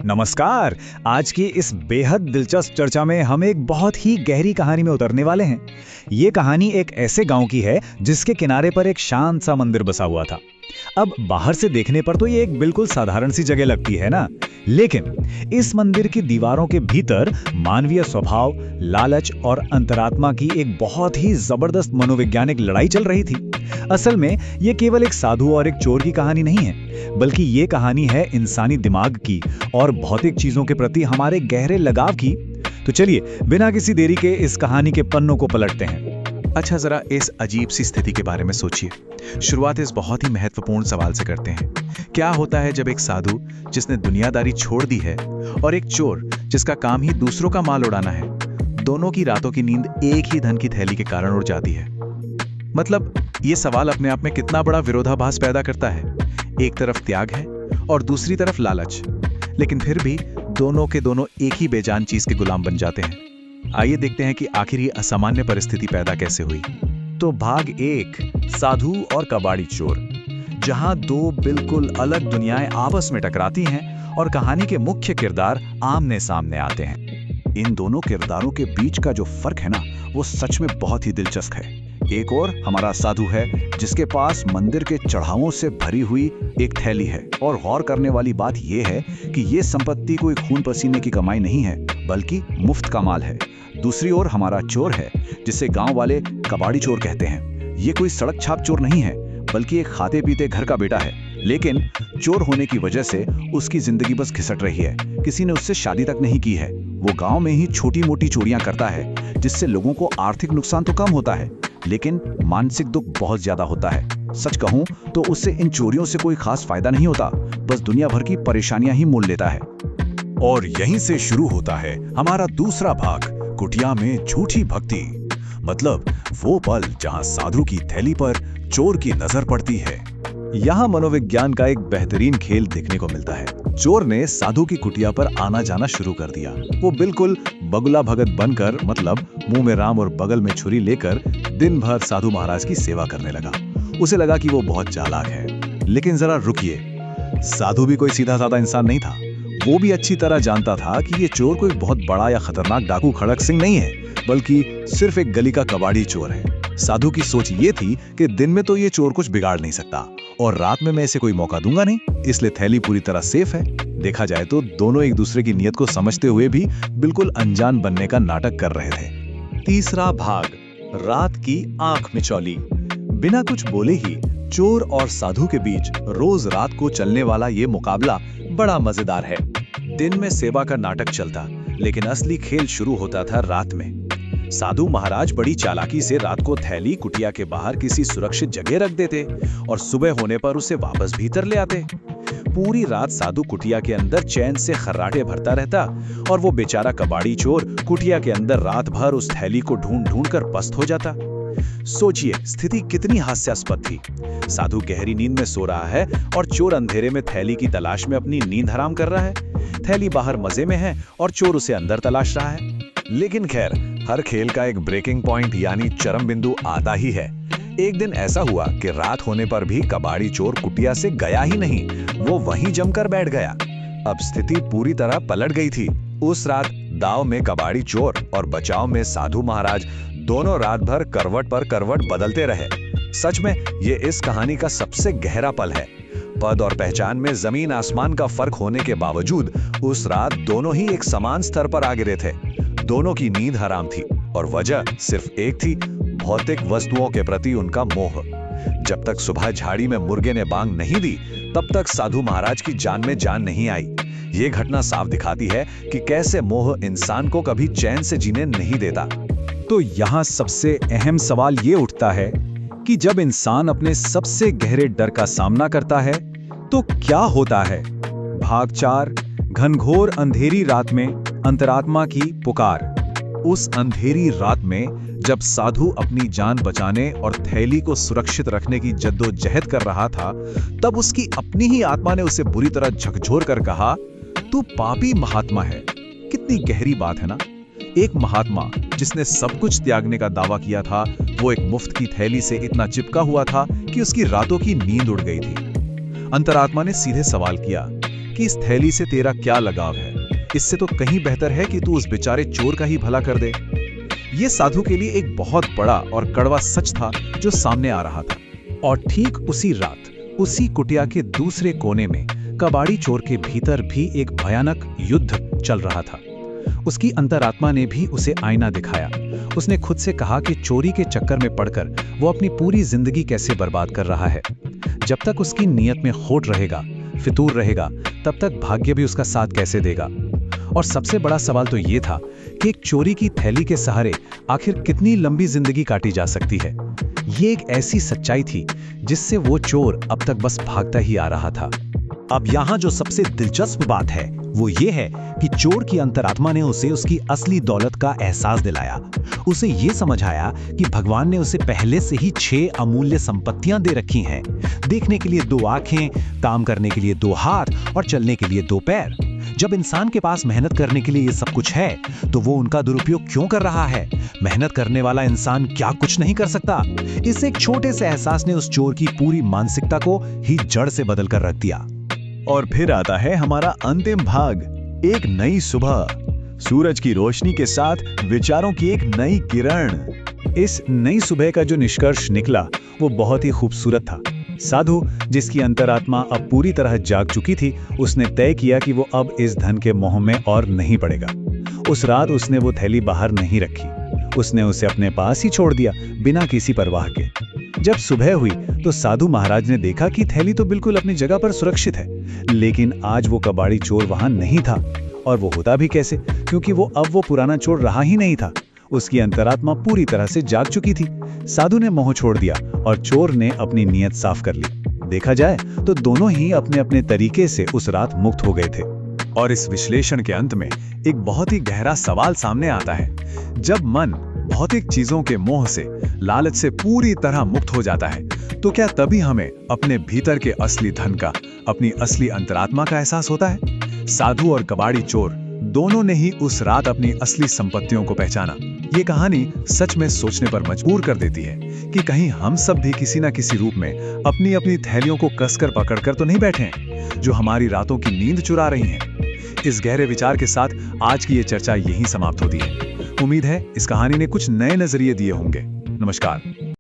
नमस्कार। आज की इस बेहद दिलचस्प चर्चा में हम एक बहुत ही गहरी कहानी में उतरने वाले हैं। ये कहानी एक ऐसे गांव की है जिसके किनारे पर एक शांत सा मंदिर बसा हुआ था। अब बाहर से देखने पर तो ये एक बिल्कुल साधारण सी जगह लगती है ना, लेकिन इस मंदिर की दीवारों के भीतर मानवीय स्वभाव, लालच और अंतरात्मा की एक बहुत ही जबरदस्त मनोवैज्ञानिक लड़ाई चल रही थी। असल में ये केवल एक साधु और एक चोर की कहानी नहीं है, बल्कि ये कहानी है इंसानी दिमाग की और भौतिक चीजों के प्रति हमारे गहरे लगाव की। तो चलिए बिना किसी देरी के इस कहानी के पन्नों को पलटते हैं। अच्छा, जरा इस अजीब सी स्थिति के बारे में सोचिए। शुरुआत इस बहुत ही महत्वपूर्ण सवाल से करते हैं। क्या होता है जब एक साधु जिसने दुनियादारी छोड़ दी है और एक चोर जिसका काम ही दूसरों का माल उड़ाना है, दोनों की रातों की नींद एक ही धन की थैली के कारण उड़ जाती है? मतलब ये सवाल अपने आप में कितना बड़ा विरोधाभास पैदा करता है। एक तरफ त्याग है और दूसरी तरफ लालच, लेकिन फिर भी दोनों के दोनों एक ही बेजान चीज के गुलाम बन जाते हैं। आइए देखते हैं कि आखिर ये असामान्य परिस्थिति पैदा कैसे हुई। तो भाग 1, साधु और कबाड़ी चोर, जहां दो बिल्कुल अलग दुनियाएं आपस में टकराती हैं और कहानी के मुख्य किरदार आमने सामने आते हैं। इन दोनों किरदारों के बीच का जो फर्क है ना, वो सच में बहुत ही दिलचस्प है। एक और हमारा साधु है जिसके पास मंदिर के चढ़ावों से भरी हुई एक थैली है, और गौर करने वाली बात यह है कि ये संपत्ति कोई खून पसीने की कमाई नहीं है, बल्कि मुफ्त का माल है। दूसरी ओर हमारा चोर है जिसे गांव वाले कबाड़ी चोर कहते हैं। ये कोई सड़क छाप चोर नहीं है, बल्कि एक खाते पीते घर का बेटा है, लेकिन चोर होने की वजह से उसकी जिंदगी बस घिसट रही है। किसी ने उससे शादी तक नहीं की है। वो गांव में ही छोटी मोटी चोरियां करता है, जिससे लोगों को आर्थिक नुकसान तो कम होता है, लेकिन मानसिक दुख बहुत ज्यादा होता है। सच कहूं तो उससे इन चोरियों से कोई खास फायदा नहीं होता, बस दुनिया भर की परेशानियां ही मोल लेता है। और यहीं से शुरू होता है हमारा दूसरा भाग, कुटिया में झूठी भक्ति। मतलब वो पल जहां साधु की थैली पर चोर की नजर पड़ती है। यहाँ मनोविज्ञान का एक बेहतरीन खेल देखने को मिलता है। चोर ने साधु की कुटिया पर आना जाना शुरू कर दिया। वो बिल्कुल बगुला भगत बनकर, मतलब मुंह में राम और बगल में छुरी लेकर दिन भर साधु महाराज की सेवा करने लगा। उसे लगा कि वो बहुत चालाक है। लेकिन जरा रुकिए, साधु भी कोई सीधा साधा इंसान नहीं था। वो भी अच्छी तरह जानता था कि ये चोर कोई बहुत बड़ा या खतरनाक डाकू खड़क सिंह नहीं है, बल्कि सिर्फ एक गली का कबाड़ी चोर है। साधु की सोच ये थी कि दिन में तो ये चोर कुछ बिगाड़ नहीं सकता, और रात में मैं इसे कोई मौका दूंगा नहीं, इसलिए थैली पूरी तरह सेफ है। देखा जाए तो दोनों एक दूसरे की नीयत को समझते हुए भी बिल्कुल अनजान बनने का नाटक कर रहे थे। तीसरा भाग, रात की आंख मिचौली। बिना कुछ बोले ही चोर और साधु के बीच रोज रात को चलने वाला ये मुकाबला बड़ा मजेदार है। दिन में सेवा का नाटक चलता, लेकिन असली खेल शुरू होता था रात में। साधु महाराज बड़ी चालाकी से रात को थैली कुटिया के बाहर किसी सुरक्षित जगह रख देते और सुबह होने पर उसे वापस भीतर ले आते। पूरी रात साधु कुटिया के अंदर चैन से खर्राटे भरता रहता, और वो बेचारा कबाड़ी चोर कुटिया के अंदर रात भर उस थैली को ढूंढ ढूंढ कर पस्त हो जाता। सोचिए स्थिति कितनी हास्यास्पद थी। साधु गहरी नींद में सो रहा है और चोर अंधेरे में थैली की तलाश में अपनी नींद हराम कर रहा है। थैली बाहर मजे में है और चोर उसे अंदर तलाश रहा है। लेकिन खैर, हर खेल का एक ब्रेकिंग पॉइंट यानी चरम बिंदु आता ही है। एक दिन ऐसा हुआ कि रात होने पर भी कबाड़ी चोर कुटिया से गया ही नहीं, वो वहीं जमकर बैठ गया। अब स्थिति पूरी तरह पलट गई थी। उस रात दाव में कबाड़ी चोर और बचाव में साधु महाराज दोनों रात भर करवट पर करवट बदलते रहे। सच में ये इस कहानी का सबसे गहरा पल है। पद और पहचान में जमीन आसमान का फर्क होने के बावजूद उस रात दोनों ही एक समान स्तर पर आ गिरे थे। दोनों की नींद हराम थी, और वजह सिर्फ एक थी, भौतिक वस्तुओं के प्रति उनका मोह। जब तक सुबह झाड़ी में मुर्गे ने बांग नहीं दी, तब तक साधु महाराज की जान में जान नहीं आई। ये घटना साफ दिखाती है कि कैसे मोह इंसान को कभी चैन से जीने नहीं देता। तो यहाँ सबसे अहम सवाल ये उठता है कि जब इंसान अपने सबसे गहरे डर का सामना करता है तो क्या होता है। भाग 4, घनघोर अंधेरी रात में अंतरात्मा की पुकार। उस अंधेरी रात में जब साधु अपनी जान बचाने और थैली को सुरक्षित रखने की जद्दोजहद कर रहा था, तब उसकी अपनी ही आत्मा ने उसे बुरी तरह झकझोर कर कहा, तू पापी महात्मा है। कितनी गहरी बात है ना। एक महात्मा जिसने सब कुछ त्यागने का दावा किया था, वो एक मुफ्त की थैली से इतना चिपका हुआ था कि उसकी रातों की नींद उड़ गई थी। अंतरात्मा ने सीधे सवाल किया, कि इस थैली से तेरा क्या लगाव है। इससे तो कहीं बेहतर है कि तू उस बेचारे चोर का ही भला कर दे। ये साधु के लिए एक बहुत बड़ा और कड़वा सच था जो सामने आ रहा था। और ठीक उसी रात उसी कुटिया के दूसरे कोने में कबाड़ी चोर के भीतर भी एक भयानक युद्ध चल रहा था। उसकी अंतरात्मा ने भी उसे आईना दिखाया। उसने खुद से कहा कि चोरी के चक्कर में पड़कर वो अपनी पूरी जिंदगी कैसे बर्बाद कर रहा है। जब तक उसकी नीयत में खोट रहेगा, फितूर रहेगा, तब तक भाग्य भी उसका साथ कैसे देगा। और सबसे बड़ा सवाल तो ये था कि एक चोरी की थैली के सहारे आखिर कितनी लंबी जिंदगी काटी जा सकती है। ये एक ऐसी सच्चाई थी जिससे वो चोर अब तक बस भागता ही आ रहा था। अब यहाँ जो सबसे दिलचस्प बात है वो ये है कि चोर की अंतरात्मा ने उसे उसकी असली दौलत का एहसास दिलाया। उसे ये समझ आया कि भगवान ने उसे पहले से ही 6 अमूल्य संपत्तियां दे रखी हैं। देखने के लिए 2 आंखें, काम करने के लिए 2 हाथ और चलने के लिए 2 पैर। जब इंसान के पास मेहनत करने के लिए ये सब कुछ है, तो वो उनका दुरुपयोग क्यों कर रहा है? मेहनत करने वाला इंसान क्या कुछ नहीं कर सकता? इस एक छोटे से एहसास ने उस चोर की पूरी मानसिकता को ही जड़ से बदल कर रख दिया। और फिर आता है हमारा अंतिम भाग, एक नई सुबह, सूरज की रोशनी के साथ विचारों की एक नई किरण। इस नई सुबह का जो निष्कर्ष निकला वो बहुत ही खूबसूरत था। साधु, जिसकी अंतरात्मा अब पूरी तरह जाग चुकी थी, उसने तय किया कि वो अब इस धन के मोह में और नहीं पड़ेगा। उस रात उसने वो थैली बाहर नहीं रखी। उसने उसे अपने पास ही छोड़ दिया, बिना किसी परवाह के। जब सुबह हुई तो साधु महाराज ने देखा कि थैली तो बिल्कुल अपनी जगह पर सुरक्षित है, लेकिन आज वो कबाड़ी चोर वहां नहीं था। और वो होता भी कैसे, क्योंकि वो पुराना चोर रहा ही नहीं था। उसकी अंतरात्मा पूरी तरह से जाग चुकी थी। साधु ने मोह छोड़ दिया और चोर ने अपनी नीयत साफ कर ली। देखा जाए तो दोनों ही अपने अपने तरीके से उस रात मुक्त हो गए थे। और इस विश्लेषण के अंत में एक बहुत ही गहरा सवाल सामने आता है। जब मन भौतिक चीजों के मोह से, लालच से पूरी तरह मुक्त हो जाता है, तो क्या तभी हमें अपने भीतर के असली धन का, अपनी असली अंतरात्मा का एहसास होता है? साधु और कबाड़ी चोर दोनों ने ही उस रात अपनी असली संपत्तियों को पहचाना। ये कहानी सच में सोचने पर मजबूर कर देती है कि कहीं हम सब भी किसी न किसी रूप में अपनी अपनी थैलियों को कसकर पकड़कर तो नहीं बैठे हैं, जो हमारी रातों की नींद चुरा रही हैं। इस गहरे विचार के साथ आज की ये चर्चा यहीं समाप्त होती है। उम्मीद है इस कहानी ने कुछ नए नजरिए दिए होंगे। नमस्कार।